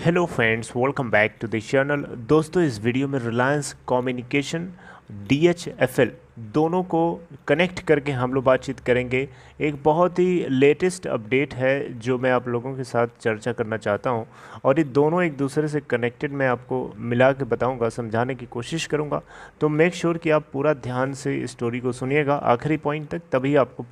Hello friends, welcome back to the channel. दोस्तों, इस video में रिलायंस कम्युनिकेशन DHFL दोनों को कनेक्ट करके हम लोग बातचीत करेंगे। एक बहुत ही लेटेस्ट अपडेट है जो मैं आप लोगों के साथ चर्चा करना चाहता हूं, और ये दोनों एक दूसरे से कनेक्टेड मैं आपको मिला के बताऊंगा, समझाने की कोशिश करूंगा। तो मेक श्योर कि आप पूरा ध्यान से स्टोरी को सुनिएगा आखिरी पॉइंट तक, तभी आपको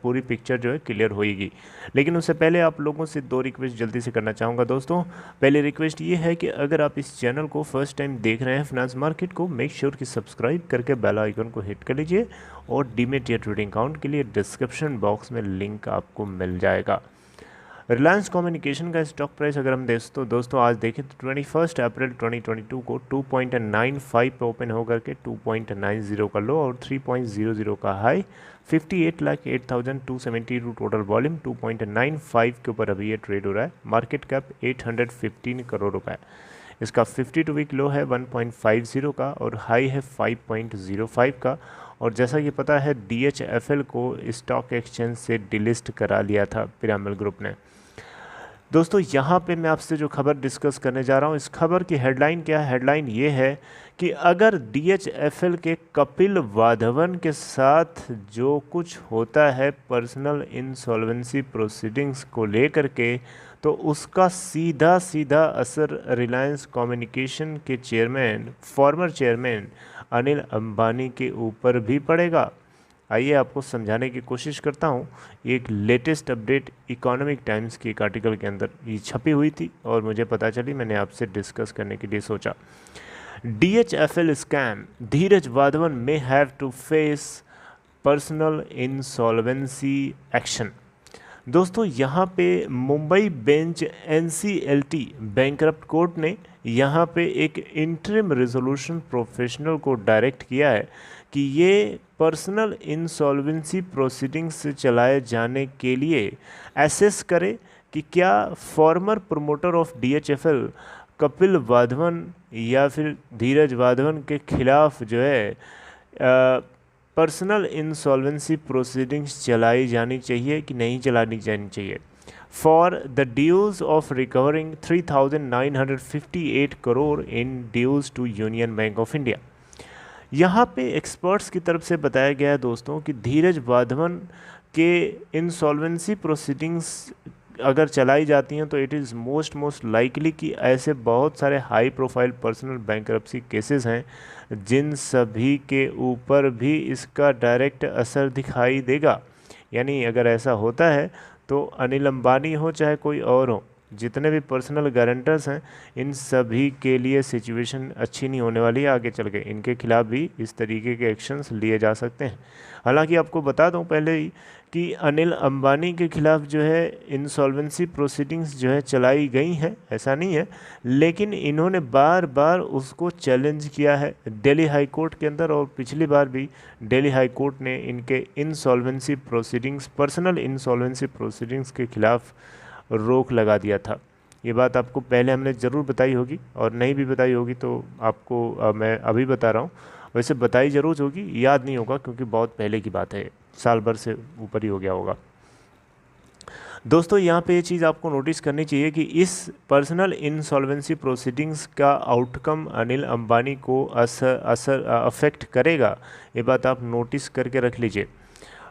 पूरी पिक्चर जो है क्लियर होएगी। लेकिन उससे पहले आप लोगों से दो रिक्वेस्ट जल्दी से करना चाहूँगा दोस्तों। पहले रिक्वेस्ट ये है कि अगर आप इस चैनल को फर्स्ट टाइम देख रहे हैं फाइनेंस मार्केट को, मेक श्योर कि सब्सक्राइब करके बेल आइकन को हिट कर लीजिए, और डीमेट या ट्रेडिंग अकाउंट के लिए डिस्क्रिप्शन बॉक्स में लिंक आपको मिल जाएगा। रिलायंस कम्युनिकेशन का स्टॉक प्राइस अगर हम दोस्तों आज देखें तो 21 अप्रैल 2022 को 2.95 पे ओपन होकर के 2.90 का लो और 3.00 का हाई, 58,08,272 टोटल वॉल्यूम, 2.95 के ऊपर अभी ये ट्रेड हो रहा है। मार्केट कैप 815 करोड़ रुपए। इसका 52 वीक लो है 1.50 का और हाई है 5.05 का। और जैसा कि पता है, DHFL को स्टॉक एक्सचेंज से डिलिस्ट करा लिया था पिरामिड ग्रुप ने। दोस्तों, यहाँ पे मैं आपसे जो खबर डिस्कस करने जा रहा हूँ, इस खबर की हेडलाइन क्या है? हेडलाइन ये है कि अगर DHFL के कपिल वाधवन के साथ जो कुछ होता है पर्सनल इंसॉल्वेंसी प्रोसीडिंग्स को लेकर के, तो उसका सीधा सीधा असर रिलायंस कम्युनिकेशन के फॉर्मर चेयरमैन अनिल अंबानी के ऊपर भी पड़ेगा। आइए आपको समझाने की कोशिश करता हूँ। एक लेटेस्ट अपडेट इकोनॉमिक टाइम्स की एक आर्टिकल के अंदर ये छपी हुई थी और मुझे पता चली, मैंने आपसे डिस्कस करने के लिए सोचा। DHFL scam, Dheeraj Wadhawan may have to face personal insolvency action. दोस्तों, यहाँ पे Mumbai bench NCLT bankrupt court ने यहाँ पे एक इंटरिम रेजोल्यूशन प्रोफेशनल को डायरेक्ट किया है कि ये पर्सनल इंसॉल्वेंसी प्रोसीडिंग्स चलाए जाने के लिए एसेस करे कि क्या former promoter of DHFL Kapil Wadhawan या फिर धीरज वाधवन के खिलाफ जो है पर्सनल इंसॉल्वेंसी प्रोसीडिंग्स चलाई जानी चाहिए कि नहीं चलानी जानी चाहिए, for the dues of recovering 3,958 crore in dues to Union Bank of India. यहाँ पे एक्सपर्ट्स की तरफ से बताया गया है दोस्तों कि धीरज वाधवन के इंसॉल्वेंसी प्रोसीडिंग्स अगर चलाई जाती हैं तो इट इज़ मोस्ट लाइकली कि ऐसे बहुत सारे high profile personal bankruptcy cases हैं जिन सभी के ऊपर भी इसका डायरेक्ट असर दिखाई देगा। यानी अगर ऐसा होता है तो अनिल अंबानी हो चाहे कोई और हो, जितने भी पर्सनल गारंटर्स हैं, इन सभी के लिए सिचुएशन अच्छी नहीं होने वाली है आगे चल के। इनके खिलाफ भी इस तरीके के एक्शंस लिए जा सकते हैं। हालांकि आपको बता दूं पहले ही कि अनिल अंबानी के खिलाफ जो है इंसॉल्वेंसी प्रोसीडिंग्स जो है चलाई गई हैं, ऐसा नहीं है, लेकिन इन्होंने बार बार उसको चैलेंज किया है दिल्ली हाई कोर्ट के अंदर, और पिछली बार भी दिल्ली हाई कोर्ट ने इनके insolvency proceedings, personal insolvency proceedings के खिलाफ रोक लगा दिया था। ये बात आपको पहले हमने ज़रूर बताई होगी, और नहीं भी बताई होगी तो आपको मैं अभी बता रहा हूँ। वैसे बताई ज़रूर होगी, याद नहीं होगा क्योंकि बहुत पहले की बात है, साल भर से ऊपर ही हो गया होगा। दोस्तों, यहाँ पे ये चीज़ आपको नोटिस करनी चाहिए कि इस पर्सनल इंसॉल्वेंसी प्रोसीडिंग्स का आउटकम अनिल अंबानी को अफेक्ट करेगा, ये बात आप नोटिस करके रख लीजिए,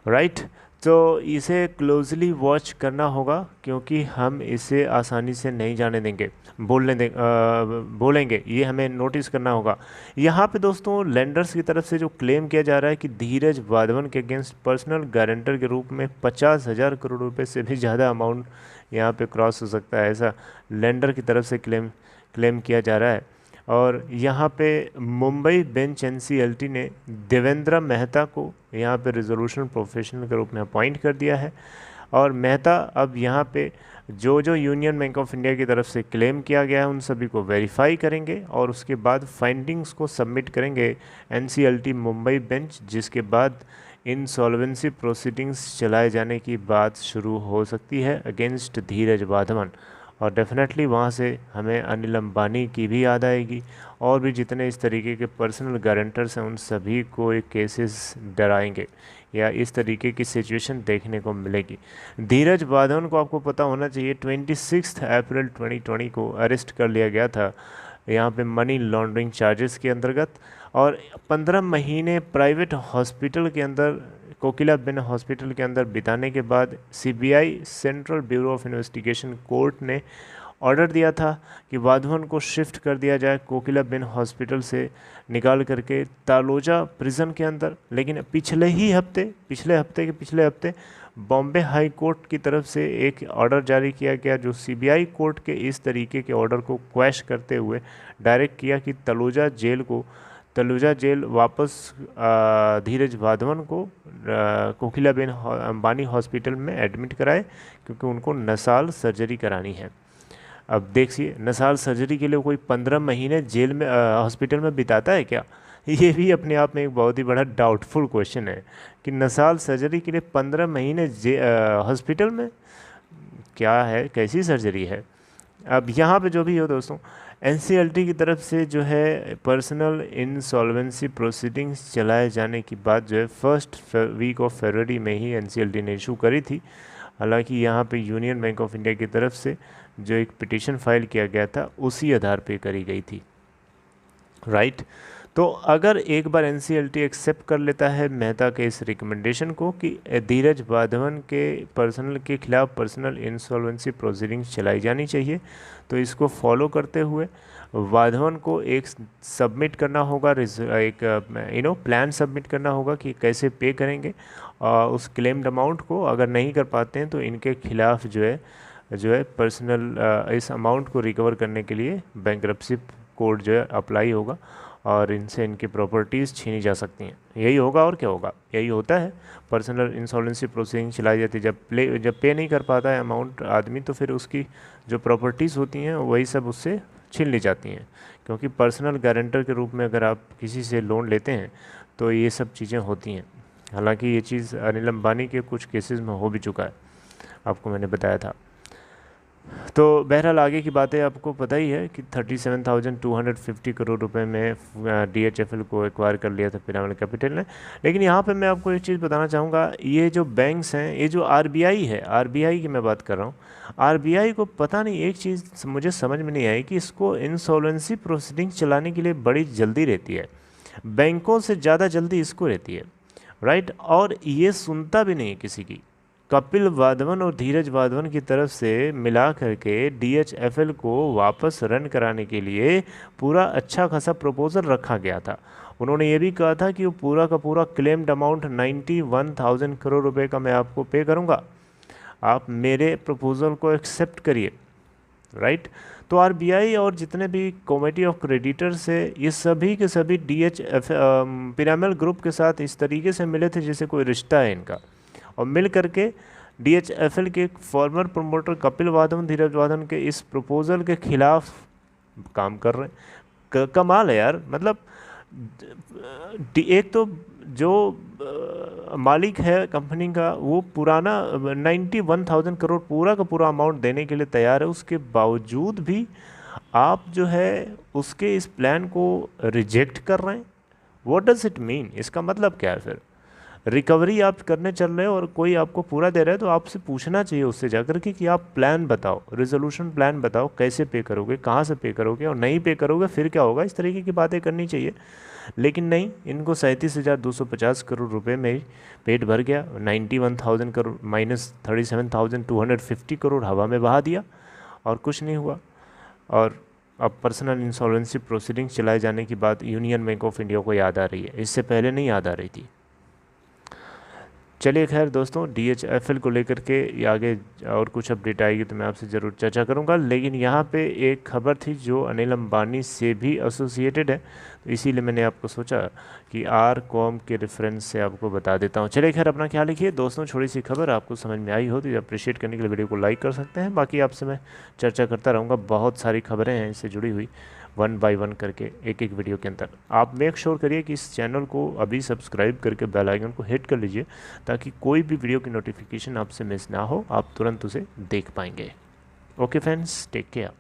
राइट। तो इसे क्लोजली वॉच करना होगा क्योंकि हम इसे आसानी से नहीं जाने देंगे, बोलेंगे, ये हमें नोटिस करना होगा। यहाँ पे दोस्तों लेंडर्स की तरफ से जो क्लेम किया जा रहा है कि धीरज वाधवन के अगेंस्ट पर्सनल गारंटर के रूप में 50,000 करोड़ रुपए से भी ज़्यादा अमाउंट यहाँ पे क्रॉस हो सकता है, ऐसा लेंडर की तरफ से क्लेम किया जा रहा है। और यहाँ पे मुंबई बेंच NCLT ने देवेंद्र मेहता को यहाँ पे रिजोल्यूशन प्रोफेशनल के रूप में अपॉइंट कर दिया है, और मेहता अब यहाँ पे जो जो यूनियन बैंक ऑफ इंडिया की तरफ से क्लेम किया गया है उन सभी को वेरीफाई करेंगे और उसके बाद फाइंडिंग्स को सबमिट करेंगे NCLT मुंबई बेंच, जिसके बाद इंसॉल्वेंसी प्रोसीडिंग्स चलाए जाने की बात शुरू हो सकती है अगेंस्ट धीरज वाधवन। और डेफिनेटली वहाँ से हमें अनिल अंबानी की भी याद आएगी, और भी जितने इस तरीके के पर्सनल गारंटर्स हैं उन सभी को एक केसेस डराएंगे या इस तरीके की सिचुएशन देखने को मिलेगी। धीरज वाधवन को आपको पता होना चाहिए 26 अप्रैल 2020 को अरेस्ट कर लिया गया था यहाँ पे मनी लॉन्ड्रिंग चार्जेस के अंतर्गत, और 15 महीने प्राइवेट हॉस्पिटल के अंदर, कोकिलाबेन हॉस्पिटल के अंदर बिताने के बाद CBI central bureau of investigation court ने ऑर्डर दिया था कि वाधवन को शिफ्ट कर दिया जाए कोकिलाबेन हॉस्पिटल से निकाल करके तालोजा प्रिजन के अंदर। लेकिन पिछले हफ्ते बॉम्बे हाई कोर्ट की तरफ से एक ऑर्डर जारी किया गया जो सीबीआई कोर्ट के इस तरीके के ऑर्डर को क्वैश करते हुए डायरेक्ट किया कि तलूजा जेल वापस धीरज वाधवन को कोकिलाबेन अंबानी हॉस्पिटल में एडमिट कराए, क्योंकि उनको नसाल सर्जरी करानी है। अब देखिए, नसाल सर्जरी के लिए कोई 15 महीने जेल में हॉस्पिटल में बिताता है क्या? ये भी अपने आप में एक बहुत ही बड़ा डाउटफुल क्वेश्चन है कि नसाल सर्जरी के लिए 15 महीने हॉस्पिटल में, क्या है, कैसी सर्जरी है? अब यहाँ पे जो भी हो दोस्तों, एनसीएलटी की तरफ से जो है पर्सनल इंसॉल्वेंसी प्रोसीडिंग्स चलाए जाने की बात जो है फर्स्ट वीक ऑफ फरवरी में ही एनसीएलटी ने इशू करी थी। हालांकि यहाँ पे यूनियन बैंक ऑफ इंडिया की तरफ से जो एक पिटीशन फाइल किया गया था उसी आधार पे करी गई थी, राइट। तो अगर एक बार एनसीएलटी एक्सेप्ट कर लेता है मेहता के इस रिकमेंडेशन को कि धीरज वाधवन के खिलाफ पर्सनल इंसॉल्वेंसी प्रोसीडिंग्स चलाई जानी चाहिए, तो इसको फॉलो करते हुए वाधवन को एक सबमिट करना होगा, एक प्लान सबमिट करना होगा कि कैसे पे करेंगे उस क्लेम्ड अमाउंट को। अगर नहीं कर पाते हैं तो इनके खिलाफ जो है पर्सनल इस अमाउंट को रिकवर करने के लिए बैंक्रप्सी कोड जो है अप्लाई होगा और इनसे इनकी प्रॉपर्टीज़ छीनी जा सकती हैं। यही होगा और क्या होगा, यही होता है। पर्सनल इंसॉल्वेंसी प्रोसीडिंग चलाई जाती है, जब पे नहीं कर पाता है अमाउंट आदमी, तो फिर उसकी जो प्रॉपर्टीज़ होती हैं वही सब उससे छीन ली जाती हैं। क्योंकि पर्सनल गारंटर के रूप में अगर आप किसी से लोन लेते हैं तो ये सब चीज़ें होती हैं। हालांकि ये चीज़ अनिल अंबानी के कुछ केसेस में हो भी चुका है, आपको मैंने बताया था। तो बहरहाल आगे की बातें आपको पता ही है कि 37,250 करोड़ रुपए में DHFL को एक्वायर कर लिया था पिरामिड कैपिटल ने। लेकिन यहाँ पे मैं आपको एक चीज़ बताना चाहूँगा, ये जो बैंक्स हैं, ये जो RBI है, RBI की मैं बात कर रहा हूँ, RBI को पता नहीं एक चीज़ मुझे समझ में नहीं आई कि इसको इंसॉल्वेंसी प्रोसीडिंग चलाने के लिए बड़ी जल्दी रहती है, बैंकों से ज़्यादा जल्दी इसको रहती है, राइट। और ये सुनता भी नहीं है किसी की। कपिल वाधवन और धीरज वाधवन की तरफ से मिला करके DHFL को वापस रन कराने के लिए पूरा अच्छा खासा प्रपोजल रखा गया था। उन्होंने ये भी कहा था कि वो पूरा का पूरा क्लेम्ड अमाउंट 91,000 करोड़ रुपए का मैं आपको पे करूँगा, आप मेरे प्रपोजल को एक्सेप्ट करिए, राइट। तो RBI और जितने भी कमेटी ऑफ क्रेडिटर्स है, ये सभी के सभी पिरामिड ग्रुप के साथ इस तरीके से मिले थे जैसे कोई रिश्ता है इनका, और मिल करके DHFL के फॉर्मर प्रमोटर कपिल वाधवन, धीरज वाधवन के इस प्रपोजल के खिलाफ काम कर रहे हैं। कमाल है यार, मतलब एक तो जो मालिक है कंपनी का वो पुराना 91,000 करोड़ पूरा का पूरा अमाउंट देने के लिए तैयार है, उसके बावजूद भी आप जो है उसके इस प्लान को रिजेक्ट कर रहे हैं। What does it mean? इसका मतलब क्या है? फिर रिकवरी आप करने चल रहे हो और कोई आपको पूरा दे रहा है तो आपसे पूछना चाहिए उससे जाकर कि आप प्लान बताओ, रेजोल्यूशन प्लान बताओ, कैसे पे करोगे, कहाँ से पे करोगे, और नहीं पे करोगे फिर क्या होगा, इस तरीके की बातें करनी चाहिए। लेकिन नहीं, इनको 37,250 करोड़ रुपए में पेट भर गया, 91,000 करोड़ माइनस 37,250 करोड़ हवा में बहा दिया और कुछ नहीं हुआ। और अब पर्सनल इंसॉल्वेंसी प्रोसीडिंग्स चलाए जाने की बात यूनियन बैंक ऑफ इंडिया को याद आ रही है, इससे पहले नहीं याद आ रही थी। चलिए खैर दोस्तों, DHFL को लेकर के आगे और कुछ अपडेट आएगी तो मैं आपसे ज़रूर चर्चा करूंगा। लेकिन यहाँ पे एक खबर थी जो अनिल अंबानी से भी एसोसिएटेड है, तो इसीलिए मैंने आपको सोचा कि ARCOM के रेफरेंस से आपको बता देता हूँ। चलिए खैर, अपना ख्याल रखिए दोस्तों। छोटी सी खबर आपको समझ में आई हो तो अप्रिशिएट करने के लिए वीडियो को लाइक कर सकते हैं। बाकी आपसे मैं चर्चा करता रहूँगा, बहुत सारी खबरें हैं इससे जुड़ी हुई, 1 बाय 1 करके एक एक वीडियो के अंदर। आप मेक श्योर करिए कि इस चैनल को अभी सब्सक्राइब करके बेल आइकन को हिट कर लीजिए ताकि कोई भी वीडियो की नोटिफिकेशन आपसे मिस ना हो, आप तुरंत उसे देख पाएंगे। Okay friends, take care.